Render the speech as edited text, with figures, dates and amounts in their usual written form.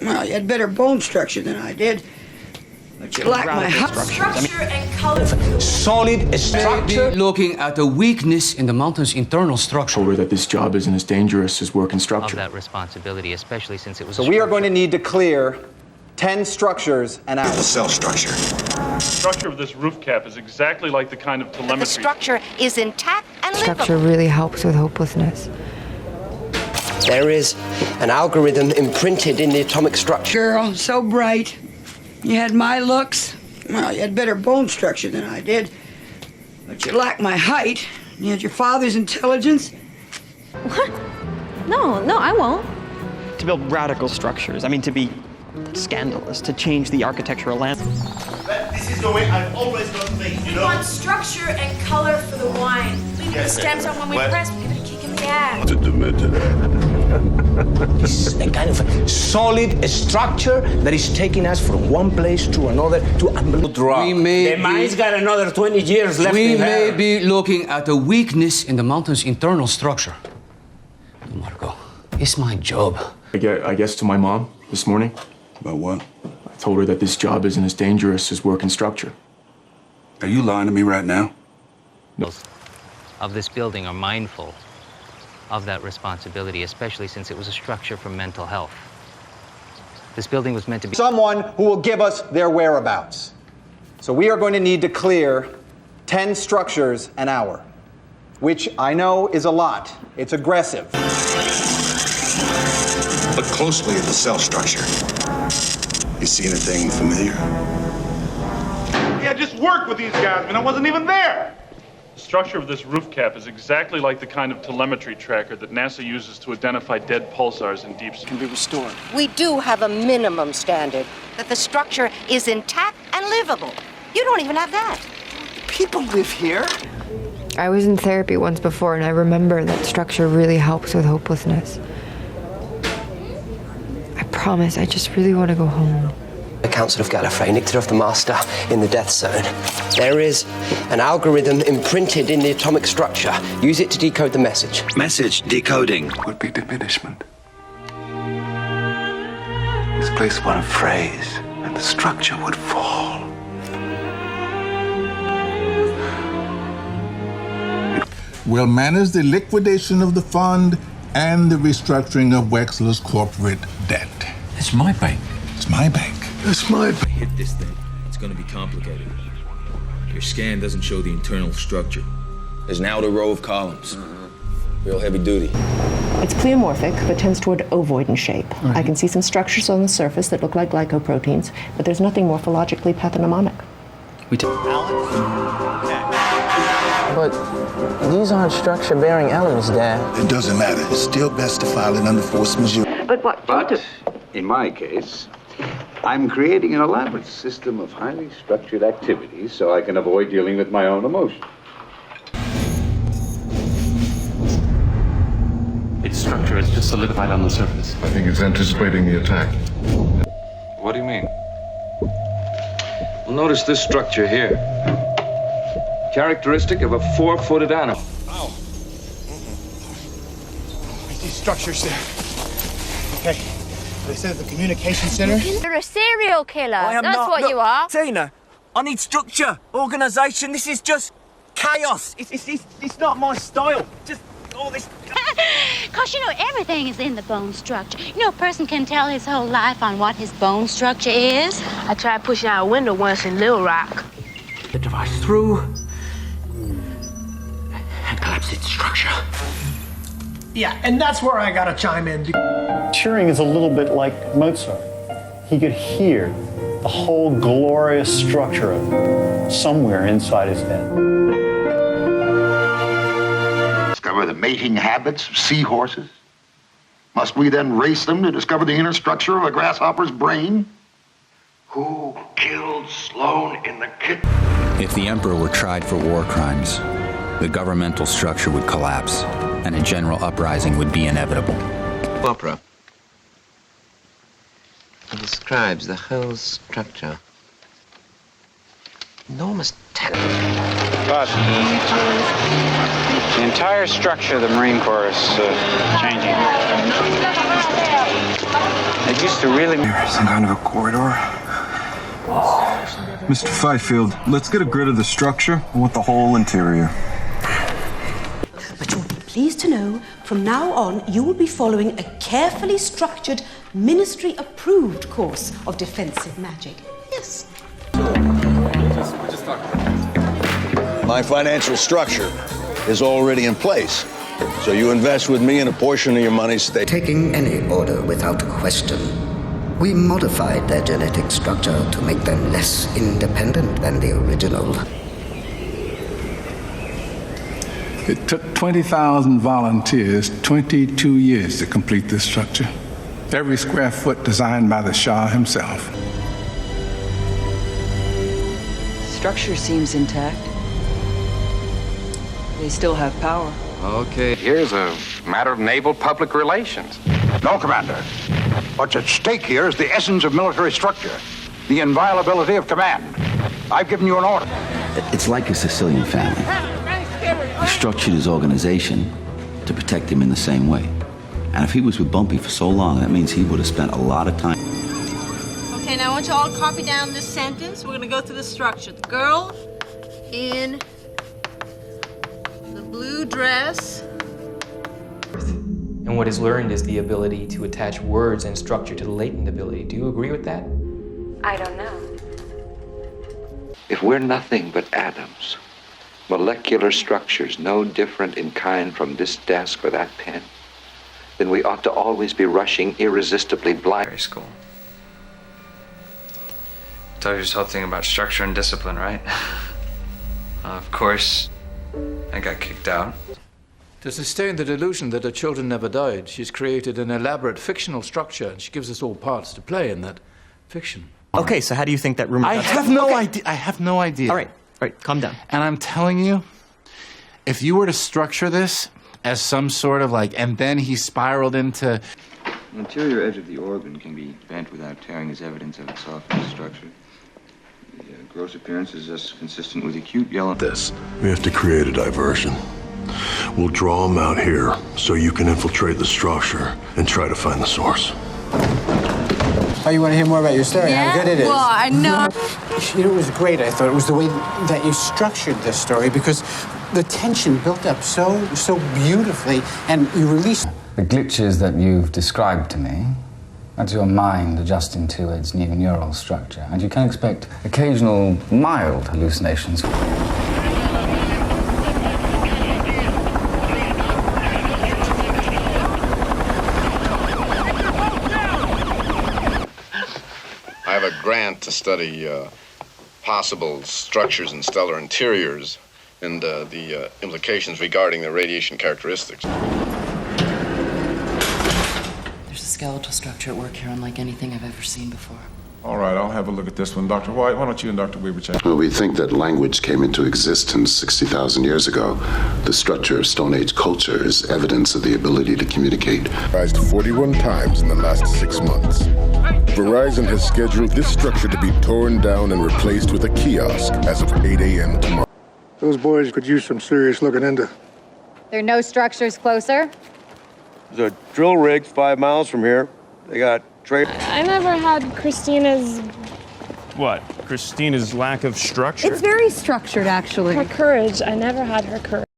Well, you had better bone structure than I did. But you lack my Structure and color. Solid structure. Looking at a weakness in the mountain's internal structure. Told her that this job isn't as dangerous as working structure. Of that responsibility, especially since it was. So we are going to need to clear 10 structures an hour. The cell structure. The structure of this roof cap is exactly like the kind of telemetry. The structure is intact and livable. Structure really helps with hopelessness. There is an algorithm imprinted in the atomic structure. Girl, so bright. You had my looks. Well, you had better bone structure than I did. But you lack my height. You had your father's intelligence. What? No, I won't. To build radical structures, to be scandalous, to change the architectural landscape. This is the way I've always done things, We want structure and color for the wine. Leave the stems on when we press, we give it a kick in the ass. This is the kind of solid structure that is taking us from one place to another to unbelievable. The mine's got another 20 years left We in may her. be looking at a weakness in the mountain's internal structure. Marco, it's my job. I guess to my mom this morning. About what? I told her that this job isn't as dangerous as working structure. Are you lying to me right now? Of this building are mindful of that responsibility, especially since it was a structure for mental health. This building was meant to be. Someone who will give us their whereabouts. So we are going to need to clear 10 structures an hour, which I know is a lot. It's aggressive. Look closely at the cell structure. You see anything familiar? Yeah, just worked with these guys, man. I wasn't even there. The structure of this roof cap is exactly like the kind of telemetry tracker that NASA uses to identify dead pulsars in deep space. Can be restored. We do have a minimum standard that the structure is intact and livable. You don't even have that. People live here. I was in therapy once before, and I remember that structure really helps with hopelessness. I promise, I just really want to go home. The Council of Gallifrey nicked it off the master in the death zone. There is an algorithm imprinted in the atomic structure. Use it to decode the message. Message decoding would be diminishment. Displace one phrase, and the structure would fall. Will manage the liquidation of the fund and the restructuring of Wexler's corporate debt. It's my bank. It's my bank. That's my Hit this thing. It's going to be complicated. Your scan doesn't show the internal structure. There's an outer row of columns. Real heavy duty. It's pleomorphic, but tends toward ovoid in shape. I can see some structures on the surface that look like glycoproteins, but there's nothing morphologically pathognomonic. But these aren't structure-bearing elements, Dad. It doesn't matter. It's still best to file it under force majeure. But in my case, I'm creating an elaborate system of highly structured activities so I can avoid dealing with my own emotions. Its structure is just solidified on the surface. I think it's anticipating the attack. What do you mean? Well, notice this structure here. Characteristic of a 4-footed animal. Ow. These structures there. Okay. They said the communication center. You're a serial killer. That's not. What you are. Tina, I need structure, organisation. This is just chaos. It's not my style. Just all this. Because, everything is in the bone structure. A person can tell his whole life on what his bone structure is. I tried pushing out a window once in Little Rock. The device through and collapse its structure. Yeah, and that's where I gotta chime in. Turing is a little bit like Mozart. He could hear the whole glorious structure of it somewhere inside his head. Discover the mating habits of seahorses? Must we then race them to discover the inner structure of a grasshopper's brain? Who killed Sloane in the kitchen? If the Emperor were tried for war crimes, the governmental structure would collapse, and a general uprising would be inevitable. Opera describes the whole structure. Enormous talent. But the entire structure of the Marine Corps is changing. It used to really... Some kind of a corridor? Mr. Fifield, let's get a grid of the structure. I want the whole interior. But you'll be pleased to know, from now on, you will be following a carefully structured, ministry-approved course of defensive magic. Yes. My financial structure is already in place. So you invest with me and a portion of your money stays. Taking any order without question, we modified their genetic structure to make them less independent than the original. It took 20,000 volunteers 22 years to complete this structure. Every square foot designed by the Shah himself. Structure seems intact. They still have power. Okay, here's a matter of naval public relations. No, Commander. What's at stake here is the essence of military structure, the inviolability of command. I've given you an order. It's like a Sicilian family. He structured his organization to protect him in the same way. And if he was with Bumpy for so long, that means he would have spent a lot of time. Okay, now I want you all to copy down this sentence. We're going to go through the structure. The girl in the blue dress. And what is learned is the ability to attach words and structure to the latent ability. Do you agree with that? I don't know. If we're nothing but atoms, molecular structures no different in kind from this desk or that pen, then we ought to always be rushing irresistibly blind. School. Tell you this whole thing about structure and discipline, right? Of course, I got kicked out. To sustain the delusion that her children never died, she's created an elaborate fictional structure, and she gives us all parts to play in that fiction. Okay, so how do you think that rumor... I have no idea. I have no idea. All right, calm down. And I'm telling you, if you were to structure this as some sort of like, and then he spiraled into... The interior edge of the organ can be bent without tearing as evidence of its softness structure. The gross appearance is thus consistent with acute yellow... We have to create a diversion. We'll draw them out here so you can infiltrate the structure and try to find the source. Oh, you want to hear more about your story? Yeah? How good it is? Well, I know. You know, it was great, I thought. It was the way that you structured this story, because the tension built up so beautifully, and you released... The glitches that you've described to me, that's your mind adjusting to its new neural structure, and you can expect occasional mild hallucinations. I have a grant to study possible structures in stellar interiors and the implications regarding the radiation characteristics. There's a skeletal structure at work here unlike anything I've ever seen before. All right, I'll have a look at this one. Dr. White, why don't you and Dr. Weaver check? Well, we think that language came into existence 60,000 years ago. The structure of Stone Age culture is evidence of the ability to communicate. Revised 41 times in the last 6 months. Verizon has scheduled this structure to be torn down and replaced with a kiosk as of 8 a.m. tomorrow. Those boys could use some serious looking into. There are no structures closer? There's a drill rig 5 miles from here. They got I never had Christina's... What? Christina's lack of structure? It's very structured, actually. Her courage. I never had her courage.